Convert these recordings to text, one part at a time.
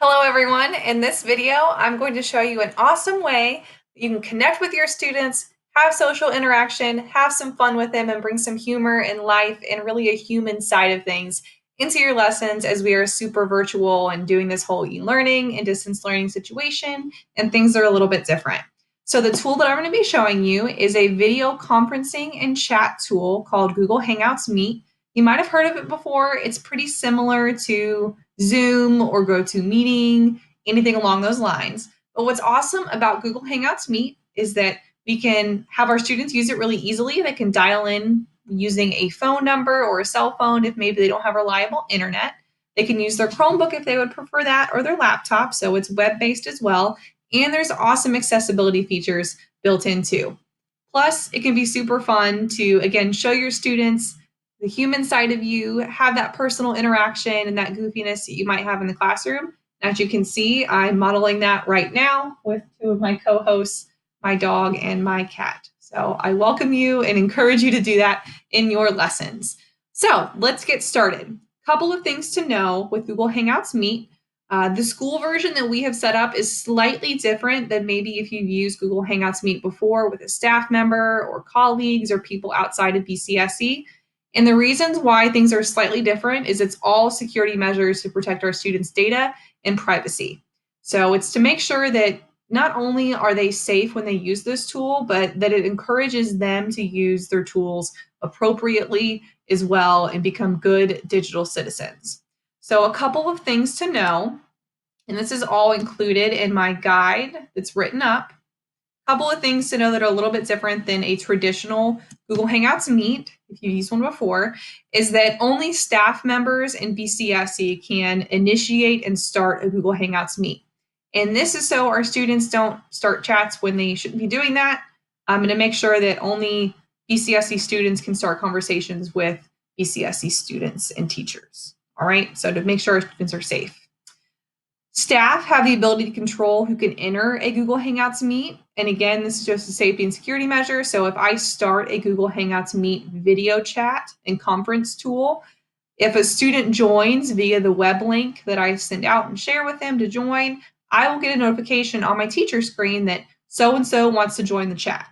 Hello everyone. In this video, I'm going to show you an awesome way that you can connect with your students, have social interaction, have some fun with them, and bring some humor and life and really a human side of things into your lessons as we are super virtual and doing this whole e-learning and distance learning situation, and things are a little bit different. So the tool that I'm going to be showing you is a video conferencing and chat tool called Google Hangouts Meet. You might have heard of it before. It's pretty similar to Zoom or GoToMeeting, anything along those lines. But what's awesome about Google Hangouts Meet is that we can have our students use it really easily. They can dial in using a phone number or a cell phone if maybe they don't have reliable internet. They can use their Chromebook if they would prefer that, or their laptop, so it's web-based as well. And there's awesome accessibility features built in too. Plus, it can be super fun to, again, show your students the human side of you, have that personal interaction and that goofiness that you might have in the classroom. As you can see, I'm modeling that right now with two of my co-hosts, my dog and my cat. So I welcome you and encourage you to do that in your lessons. So let's get started. Couple of things to know with Google Hangouts Meet. The school version that we have set up is slightly different than maybe if you've used Google Hangouts Meet before with a staff member or colleagues or people outside of BCSE. And the reasons why things are slightly different is it's all security measures to protect our students' data and privacy. So it's to make sure that not only are they safe when they use this tool, but that it encourages them to use their tools appropriately as well and become good digital citizens. So a couple of things to know, and this is all included in my guide that's written up. Couple of things to know that are a little bit different than a traditional Google Hangouts Meet, if you've used one before, is that only staff members in BCSE can initiate and start a Google Hangouts Meet. And this is so our students don't start chats when they shouldn't be doing that. I'm going to make sure that only BCSE students can start conversations with BCSE students and teachers. All right, so to make sure our students are safe. Staff have the ability to control who can enter a Google Hangouts Meet. And again, this is just a safety and security measure. So if I start a Google Hangouts Meet video chat and conference tool, if a student joins via the web link that I send out and share with them to join, I will get a notification on my teacher screen that so-and-so wants to join the chat.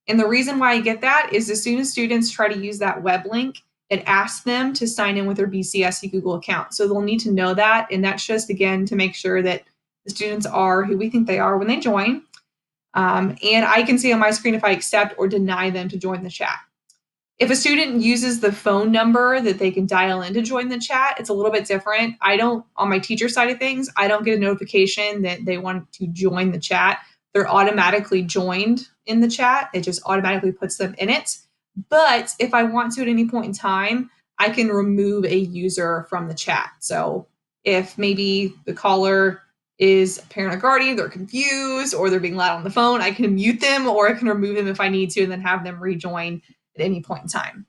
And the reason why I get that is as soon as students try to use that web link, it asks them to sign in with their BCSE Google account. So they'll need to know that. And that's just, again, to make sure that the students are who we think they are when they join. And I can see on my screen if I accept or deny them to join the chat. If a student uses the phone number that they can dial in to join the chat, it's a little bit different. On my teacher side of things, I don't get a notification that they want to join the chat. They're automatically joined in the chat. It just automatically puts them in it. But if I want to at any point in time, I can remove a user from the chat. So if maybe the caller is a parent or guardian, they're confused, or they're being loud on the phone, I can mute them or I can remove them if I need to and then have them rejoin at any point in time.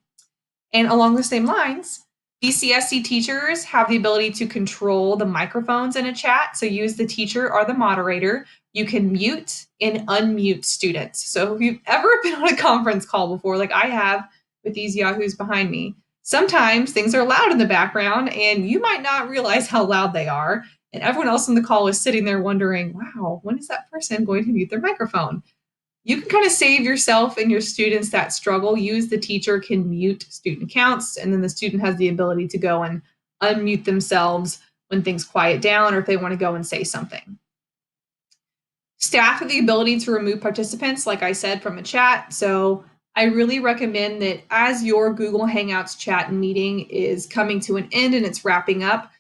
And along the same lines, BCSE teachers have the ability to control the microphones in a chat. So you as the teacher or the moderator, you can mute and unmute students. So if you've ever been on a conference call before, like I have with these yahoos behind me, sometimes things are loud in the background and you might not realize how loud they are. And everyone else on the call is sitting there wondering, wow, when is that person going to mute their microphone? You can kind of save yourself and your students that struggle. The teacher can mute student accounts, and then the student has the ability to go and unmute themselves when things quiet down or if they want to go and say something. Staff have the ability to remove participants, like I said, from a chat. So I really recommend that as your Google Hangouts chat meeting is coming to an end and it's wrapping up,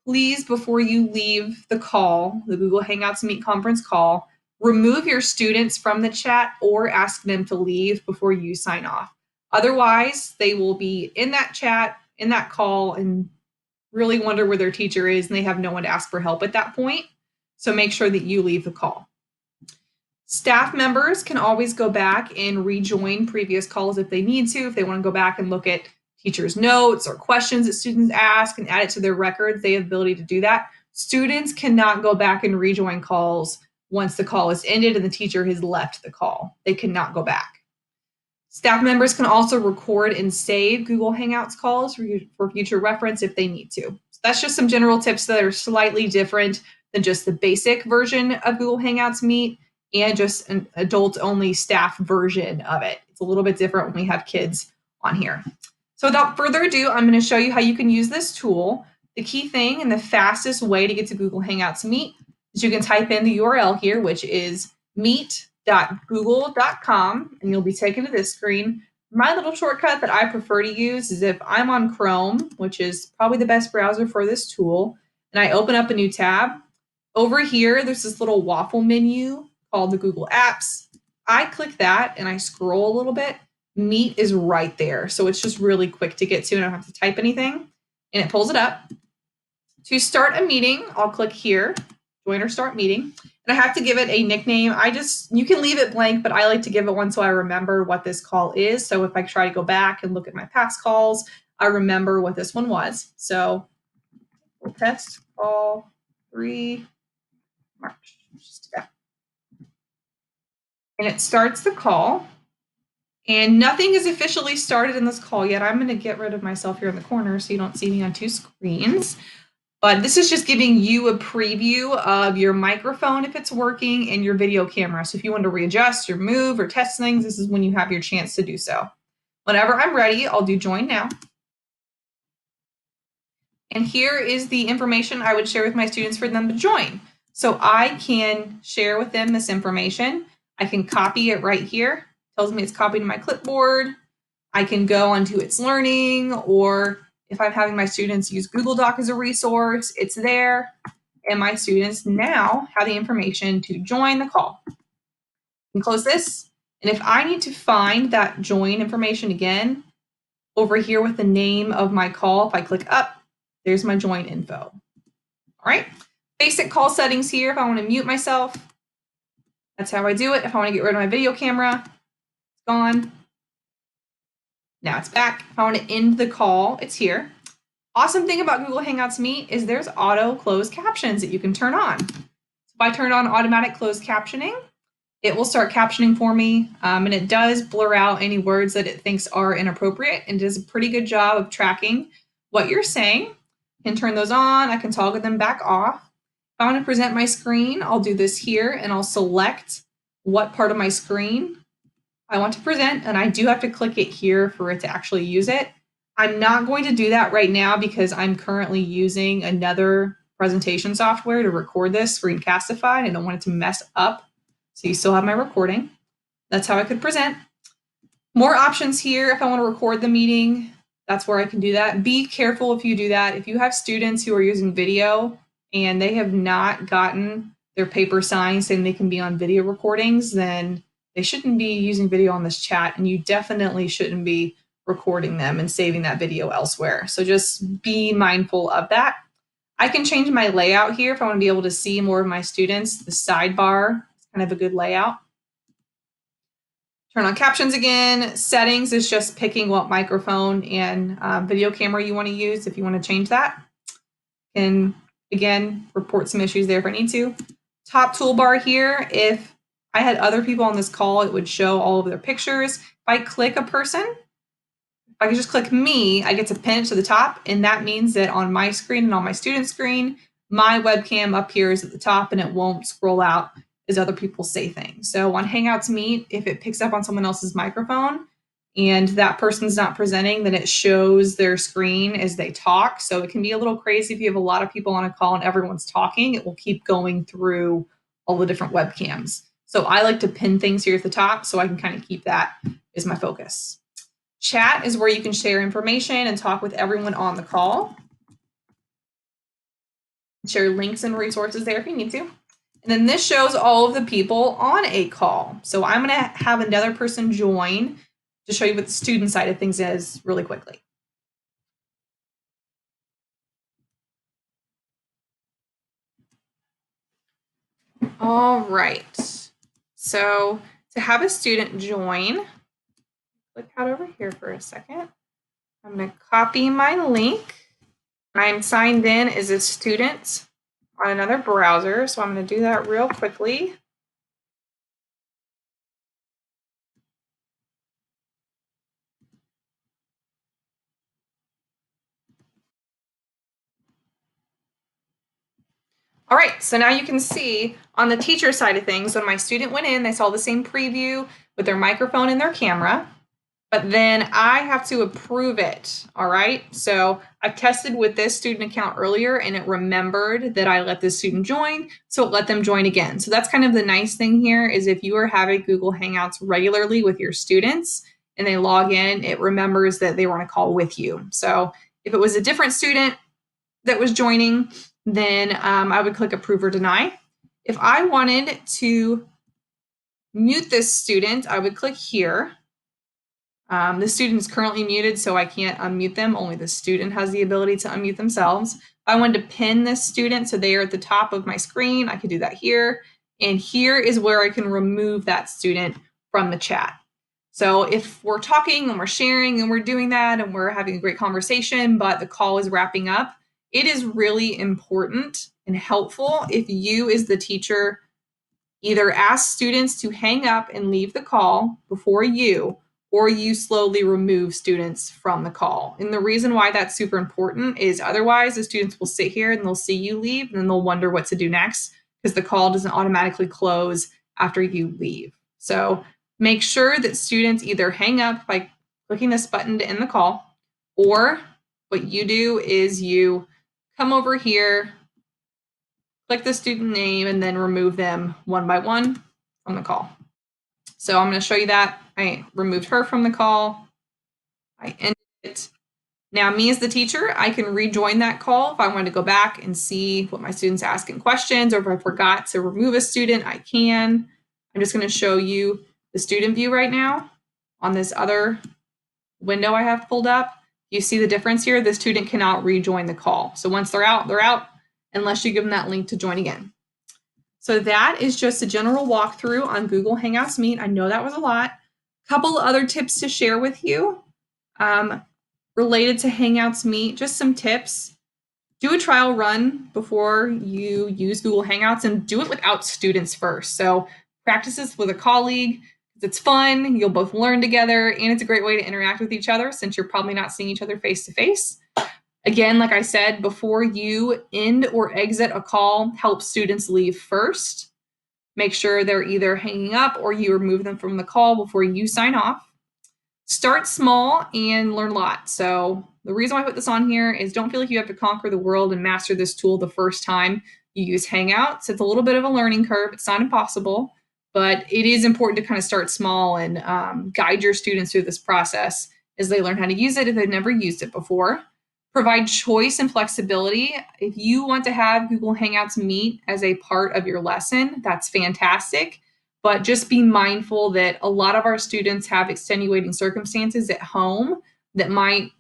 please, before you leave the call, the Google Hangouts Meet conference call, remove your students from the chat or ask them to leave before you sign off. Otherwise, they will be in that chat, in that call, and really wonder where their teacher is, and they have no one to ask for help at that point. So make sure that you leave the call. Staff members can always go back and rejoin previous calls if they need to. If they want to go back and look at teachers' notes or questions that students ask and add it to their records, they have the ability to do that. Students cannot go back and rejoin calls once the call is ended and the teacher has left the call. They cannot go back. Staff members can also record and save Google Hangouts calls for future reference if they need to. So that's just some general tips that are slightly different than just the basic version of Google Hangouts Meet and just an adult-only staff version of it. It's a little bit different when we have kids on here. So without further ado, I'm going to show you how you can use this tool. The key thing and the fastest way to get to Google Hangouts Meet is you can type in the URL here, which is meet.google.com, and you'll be taken to this screen. My little shortcut that I prefer to use is if I'm on Chrome, which is probably the best browser for this tool, and I open up a new tab. Over here, there's this little waffle menu called the Google Apps. I click that and I scroll a little bit. Meet is right there. So it's just really quick to get to and I don't have to type anything. And it pulls it up. To start a meeting, I'll click here, join or start meeting. And I have to give it a nickname. You can leave it blank, but I like to give it one so I remember what this call is. So if I try to go back and look at my past calls, I remember what this one was. So we'll test call 3 March. And it starts the call. And nothing is officially started in this call yet. I'm going to get rid of myself here in the corner so you don't see me on two screens. But this is just giving you a preview of your microphone if it's working and your video camera. So if you want to readjust or move or test things, this is when you have your chance to do so. Whenever I'm ready, I'll do join now. And here is the information I would share with my students for them to join. So I can share with them this information. I can copy it right here. It tells me it's copied to my clipboard. I can go onto It's Learning, or if I'm having my students use Google Doc as a resource, it's there. And my students now have the information to join the call. I can close this. And if I need to find that join information again, over here with the name of my call, if I click up, there's my join info. All right. Basic call settings here. If I want to mute myself, that's how I do it. If I want to get rid of my video camera, it's gone. Now it's back. If I want to end the call, it's here. Awesome thing about Google Hangouts Meet is there's auto closed captions that you can turn on. So if I turn on automatic closed captioning, it will start captioning for me, and it does blur out any words that it thinks are inappropriate and does a pretty good job of tracking what you're saying. I can turn those on. I can toggle them back off. If I want to present my screen, I'll do this here and I'll select what part of my screen I want to present, and I do have to click it here for it to actually use it. I'm not going to do that right now because I'm currently using another presentation software to record this, Screencastify, and I don't want it to mess up. So you still have my recording. That's how I could present. More options here. If I want to record the meeting, that's where I can do that. Be careful if you do that. If you have students who are using video and they have not gotten their paper signed saying they can be on video recordings, then they shouldn't be using video on this chat, and you definitely shouldn't be recording them and saving that video elsewhere. So just be mindful of that. I can change my layout here if I want to be able to see more of my students. The sidebar is kind of a good layout. Turn on captions again. Settings is just picking what microphone and video camera you want to use if you want to change that. And again, report some issues there if I need to. Top toolbar here, if I had other people on this call, it would show all of their pictures. If I click a person, if I can just click me, I get to pin it to the top, and that means that on my screen and on my student screen, my webcam up here is at the top and it won't scroll out as other people say things. So on Hangouts Meet, if it picks up on someone else's microphone and that person's not presenting, then it shows their screen as they talk. So it can be a little crazy if you have a lot of people on a call and everyone's talking, it will keep going through all the different webcams. So I like to pin things here at the top so I can kind of keep that as my focus. Chat is where you can share information and talk with everyone on the call. Share links and resources there if you need to. And then this shows all of the people on a call. So I'm going to have another person join to show you what the student side of things is really quickly. All right. So to have a student join, click out over here for a second. I'm going to copy my link. I'm signed in as a student on another browser, so I'm going to do that real quickly. All right, so now you can see on the teacher side of things, when my student went in, they saw the same preview with their microphone and their camera, but then I have to approve it, all right? So I've tested with this student account earlier and it remembered that I let this student join, so it let them join again. So that's kind of the nice thing here is if you are having Google Hangouts regularly with your students and they log in, it remembers that they were on a call with you. So if it was a different student that was joining, then I would click approve or deny. If I wanted to mute this student, I would click here. The student is currently muted, so I can't unmute them. Only the student has the ability to unmute themselves. If I wanted to pin this student so they are at the top of my screen, I could do that here. And here is where I can remove that student from the chat. So if we're talking and we're sharing and we're doing that and we're having a great conversation, but the call is wrapping up, it is really important and helpful if you, as the teacher, either ask students to hang up and leave the call before you, or you slowly remove students from the call. And the reason why that's super important is otherwise the students will sit here and they'll see you leave and then they'll wonder what to do next because the call doesn't automatically close after you leave. So make sure that students either hang up by clicking this button to end the call, or what you do is you come over here, click the student name, and then remove them one by one from the call. So I'm going to show you that. I removed her from the call. I ended it. Now, me as the teacher, I can rejoin that call if I want to go back and see what my students asking questions, or if I forgot to remove a student, I can. I'm just going to show you the student view right now on this other window I have pulled up. You see the difference here? The student cannot rejoin the call. So once they're out unless you give them that link to join again. So that is just a general walkthrough on Google Hangouts Meet. I know that was a lot. Couple other tips to share with you related to Hangouts Meet, just some tips. Do a trial run before you use Google Hangouts and do it without students first. So practice this with a colleague. It's fun, you'll both learn together, and it's a great way to interact with each other since you're probably not seeing each other face to face. Again, like I said, before you end or exit a call, help students leave first. Make sure they're either hanging up or you remove them from the call before you sign off. Start small and learn a lot. So the reason why I put this on here is don't feel like you have to conquer the world and master this tool the first time you use Hangouts. It's a little bit of a learning curve. It's not impossible, but it is important to kind of start small and guide your students through this process as they learn how to use it if they've never used it before. Provide choice and flexibility. If you want to have Google Hangouts Meet as a part of your lesson, that's fantastic. But just be mindful that a lot of our students have extenuating circumstances at home that might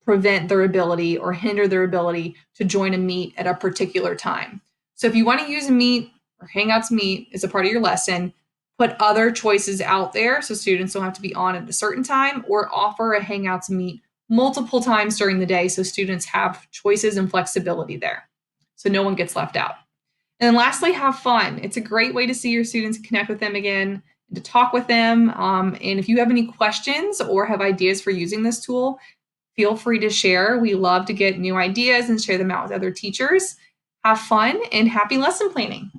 prevent their ability or hinder their ability to join a meet at a particular time. So if you want to use a Meet or Hangouts Meet as a part of your lesson, put other choices out there so students don't have to be on at a certain time, or offer a Hangouts Meet multiple times during the day so students have choices and flexibility there, so no one gets left out. And then lastly, have fun. It's a great way to see your students and connect with them again, and to talk with them. And if you have any questions or have ideas for using this tool, feel free to share. We love to get new ideas and share them out with other teachers. Have fun and happy lesson planning.